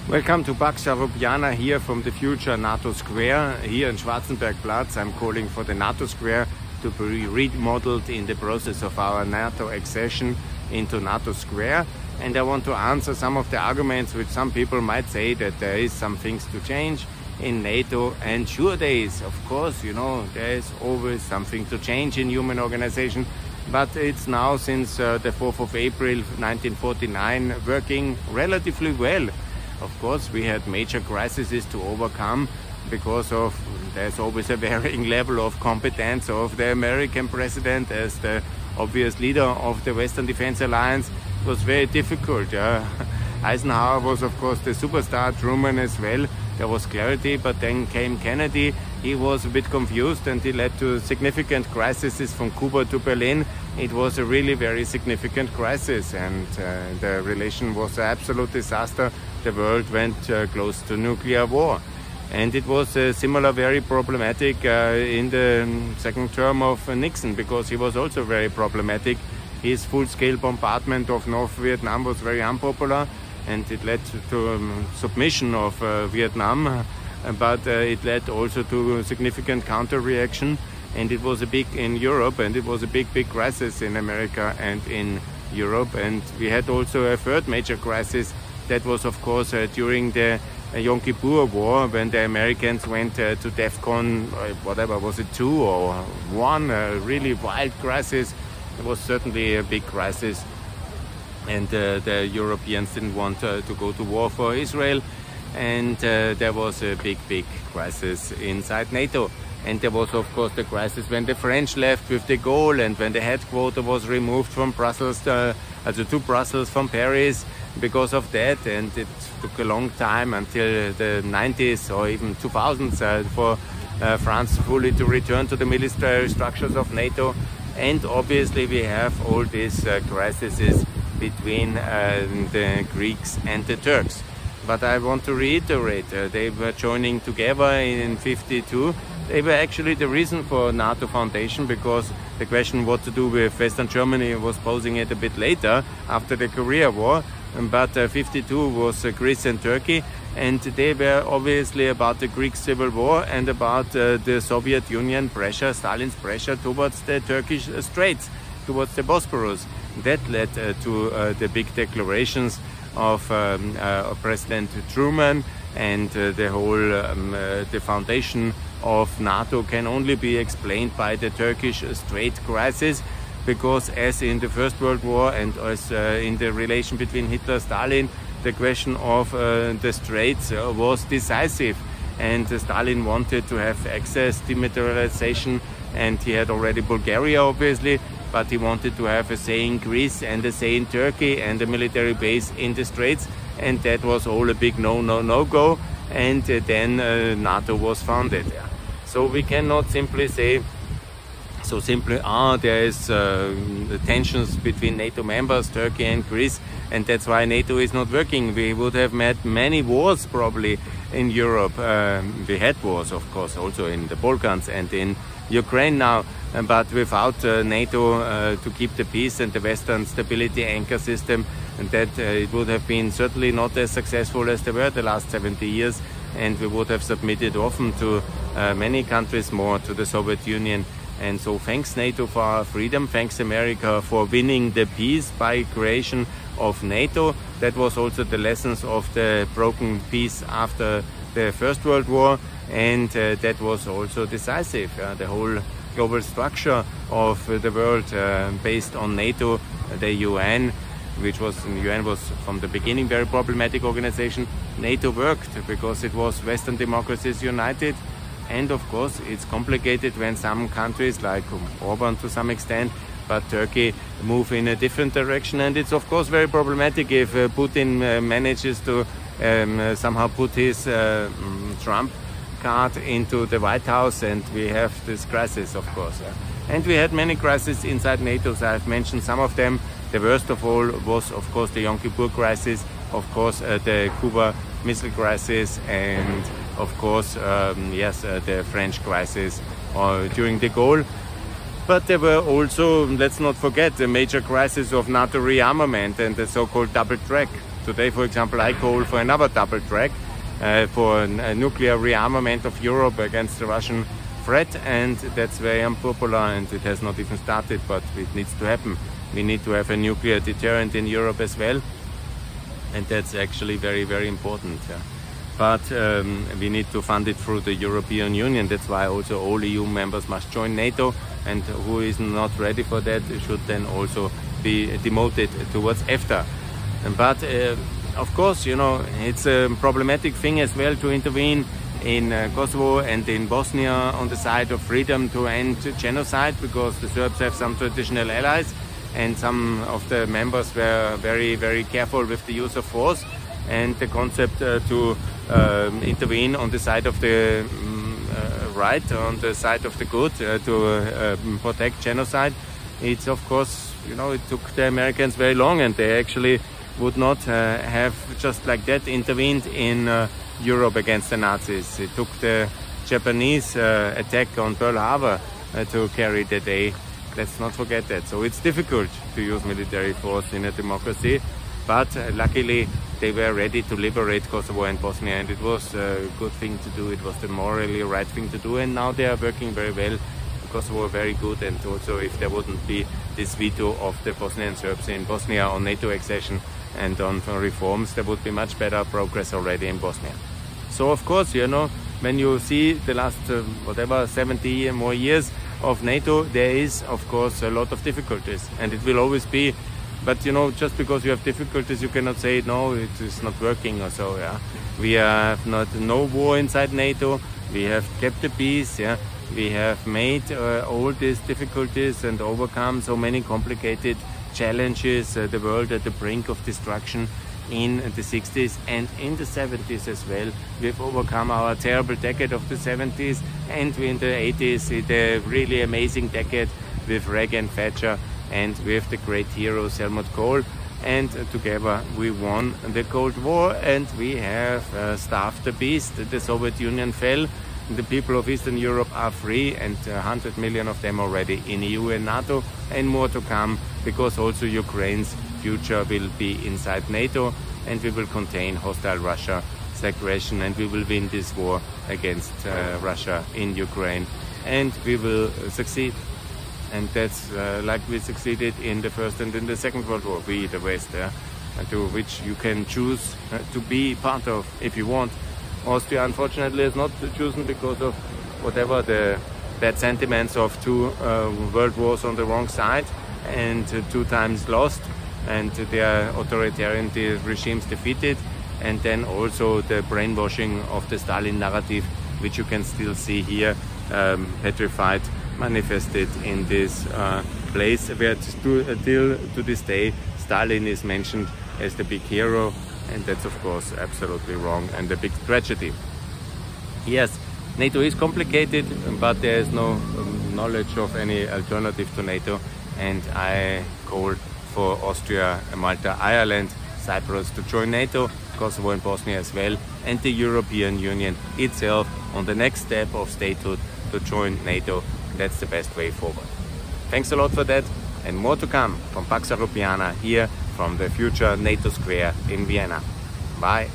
Welcome to Pax Europiana here from the future NATO Square here in Schwarzenbergplatz. I'm calling for the NATO Square to be remodeled in the process of our NATO accession into NATO Square. And I want to answer some of the arguments which some people might say that there is some things to change in NATO. And sure there is, of course, you know, there is always something to change in human organization. But it's now since the 4th of April 1949 working relatively well. Of course, we had major crises to overcome because of there's always a varying level of competence of the American president as the obvious leader of the Western Defense Alliance. It was very difficult. Eisenhower was, of course, the superstar, Truman as well. There was clarity, but then came Kennedy. He was a bit confused and he led to significant crises from Cuba to Berlin. It was a really very significant crisis and the relation was an absolute disaster. The world went close to nuclear war. And it was similar, very problematic in the second term of Nixon, because he was also very problematic. His full-scale bombardment of North Vietnam was very unpopular, and it led to submission of Vietnam, but it led also to significant counter-reaction. And it was a big in Europe, and it was a big crisis in America and in Europe. And we had also a third major crisis. That was, of course, during the Yom Kippur War, when the Americans went to DEFCON, whatever, was it 2 or 1, a really wild crisis. It was certainly a big crisis. And the Europeans didn't want to go to war for Israel. And there was a big crisis inside NATO. And there was, of course, the crisis when the French left with de Gaulle and when the headquarters was removed from Brussels, to Brussels from Paris because of that. And it took a long time until the 90s or even 2000s for France fully to return to the military structures of NATO. And obviously we have all these crises between the Greeks and the Turks. But I want to reiterate, they were joining together in 52. They were actually the reason for NATO foundation, because the question what to do with Western Germany was posing it a bit later after the Korea War. But 52 was Greece and Turkey, and they were obviously about the Greek civil war and about the Soviet Union pressure, Stalin's pressure towards the Turkish Straits, towards the Bosporus. That led to the big declarations of President Truman, and the whole the foundation of NATO can only be explained by the Turkish Strait crisis, because as in the First World War and as in the relation between Hitler and Stalin, the question of the Straits was decisive, and Stalin wanted to have access, demilitarization, and he had already Bulgaria obviously, but he wanted to have a say in Greece and a say in Turkey and a military base in the Straits, and that was all a big no-go, and then NATO was founded. So we cannot simply say, there is tensions between NATO members, Turkey and Greece, and that's why NATO is not working. We would have met many wars probably in Europe. We had wars, of course, also in the Balkans and in Ukraine now, but without NATO to keep the peace and the Western stability anchor system, and that it would have been certainly not as successful as they were the last 70 years, and we would have submitted often to many countries more, to the Soviet Union. And so thanks NATO for our freedom, thanks America for winning the peace by creation of NATO. That was also the lessons of the broken peace after the First World War, and that was also decisive. The whole global structure of the world based on NATO, the UN, which was from the beginning very problematic organization. NATO worked because it was Western democracies united. And of course it's complicated when some countries like Orban to some extent, but Turkey move in a different direction, and it's of course very problematic if Putin manages to somehow put his Trump card into the White House, and we have this crisis, of course. And we had many crises inside NATO, so I've mentioned some of them. The worst of all was of course the Yom Kippur crisis, of course the Cuba Missile crisis, and of course, the French crisis during de Gaulle. But there were also, let's not forget, the major crisis of NATO rearmament and the so-called double track. today, for example, I call for another double track for a nuclear rearmament of Europe against the Russian threat, and that's very unpopular and it has not even started, but it needs to happen. We need to have a nuclear deterrent in Europe as well, and that's actually very, very important. But we need to fund it through the European Union. That's why also all EU members must join NATO, and who is not ready for that should then also be demoted towards EFTA. But of course, you know, it's a problematic thing as well to intervene in Kosovo and in Bosnia on the side of freedom to end genocide, because the Serbs have some traditional allies and some of the members were very, very careful with the use of force. And the concept to intervene on the side of the right, on the side of the good, to protect genocide, it's of course, you know, it took the Americans very long, and they actually would not have just like that intervened in Europe against the Nazis. It took the Japanese attack on Pearl Harbor to carry the day. Let's not forget that. So it's difficult to use military force in a democracy, but luckily they were ready to liberate Kosovo and Bosnia, and it was a good thing to do. It was the morally right thing to do, and now they are working very well. Kosovo very good, and also if there wouldn't be this veto of the Bosnian Serbs in Bosnia on NATO accession and on reforms, there would be much better progress already in Bosnia. So of course, you know, when you see the last whatever 70 more years of NATO, there is of course a lot of difficulties, and it will always be. But you know, just because you have difficulties, you cannot say no, it is not working or so. Yeah, we have no war inside NATO. We have kept the peace. Yeah, we have made all these difficulties and overcome so many complicated challenges. The world at the brink of destruction in the 60s and in the 70s as well. We've overcome our terrible decade of the 70s, and in the 80s, the really amazing decade with Reagan, Thatcher, and with the great hero Helmut Kohl, and together we won the Cold War, and we have starved the beast. The Soviet Union fell, the people of Eastern Europe are free, and 100 million of them already in EU and NATO, and more to come, because also Ukraine's future will be inside NATO, and we will contain hostile Russia's aggression, and we will win this war against Russia in Ukraine, and we will succeed. And that's like we succeeded in the First and in the Second World War, we, the West, to which you can choose to be part of if you want. Austria, unfortunately, is not chosen because of whatever the bad sentiments of two world wars on the wrong side, and 2 times lost, and their authoritarian regimes defeated, and then also the brainwashing of the Stalin narrative, which you can still see here, petrified, manifested in this place where till to this day Stalin is mentioned as the big hero, and that's of course absolutely wrong and a big tragedy. Yes, NATO is complicated, but there is no knowledge of any alternative to NATO, and I call for Austria, Malta, Ireland, Cyprus to join NATO, Kosovo and Bosnia as well, and the European Union itself on the next step of statehood to join NATO. That's the best way forward. Thanks a lot for that, and more to come from Pax Europiana here from the future NATO Square in Vienna. Bye.